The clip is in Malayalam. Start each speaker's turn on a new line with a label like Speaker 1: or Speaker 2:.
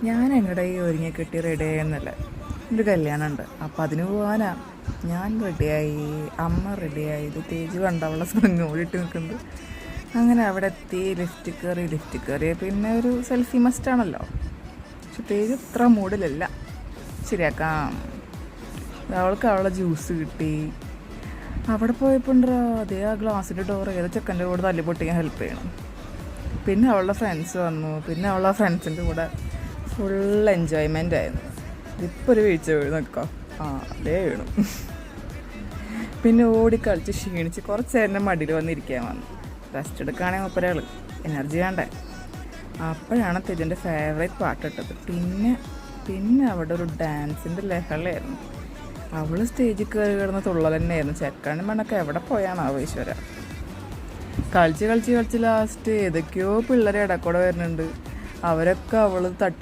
Speaker 1: ഞാൻ എങ്ങടെ ഈ ഒരുങ്ങി കെട്ടി റെഡി ആയെന്നല്ല, ഒരു കല്യാണം ഉണ്ട്, അപ്പം അതിന് പോകാനാ. ഞാൻ റെഡിയായി, അമ്മ റെഡിയായി, ഇത് തേജ് കണ്ട അവളെ സ്പ്രിങ് ഓടിയിട്ട് നിൽക്കുന്നത്. അങ്ങനെ അവിടെ എത്തി, ലിഫ്റ്റ് കയറി പിന്നെ ഒരു സെൽഫി മസ്റ്റാണല്ലോ. പക്ഷെ തേജ് ഇത്ര മൂഡിലല്ല. ശരിയാക്കാം. അവൾക്ക് അവളെ ജ്യൂസ് കിട്ടി. അവിടെ പോയപ്പോണ്ടാ അതേ ആ ഗ്ലാസിൻ്റെ ഡോർ ഏതോ ചെക്കൻ്റെ കൂടെ തല്ലി പൊട്ടിക്കാൻ ഹെൽപ്പ് ചെയ്യണം. പിന്നെ അവളുടെ ഫ്രണ്ട്സ് വന്നു. പിന്നെ അവളുടെ ഫ്രണ്ട്സിൻ്റെ കൂടെ ഫുൾ എൻജോയ്മെൻ്റ് ആയിരുന്നു. ഇതിപ്പോൾ ഒരു വീഴ്ച വീഴും നിൽക്കോ, അതേ വീണു. പിന്നെ ഓടിക്കളിച്ച് ക്ഷീണിച്ച് കുറച്ച് നേരം മടിയിൽ വന്നിരിക്കാൻ വന്നു. റെസ്റ്റ് എടുക്കുകയാണെങ്കിൽ ഒപ്പരാൾ എനർജി വേണ്ടേ. അപ്പോഴാണ് തെജിൻ്റെ ഫേവറേറ്റ് പാട്ട് ഇട്ടത്. പിന്നെ അവിടെ ഒരു ഡാൻസിൻ്റെ ലഹളയായിരുന്നു. അവൾ സ്റ്റേജിൽ കയറി കിടന്ന് തുള്ളൽ തന്നെയായിരുന്നു. ചെക്കാനും മണ്ണൊക്കെ എവിടെ പോയാണാവോ ഈശ്വര. കളിച്ച് ലാസ്റ്റ് ഏതൊക്കെയോ പിള്ളേരെ ഇടക്കൂടെ വരുന്നുണ്ട്. അവരൊക്കെ അവൾ തട്ടി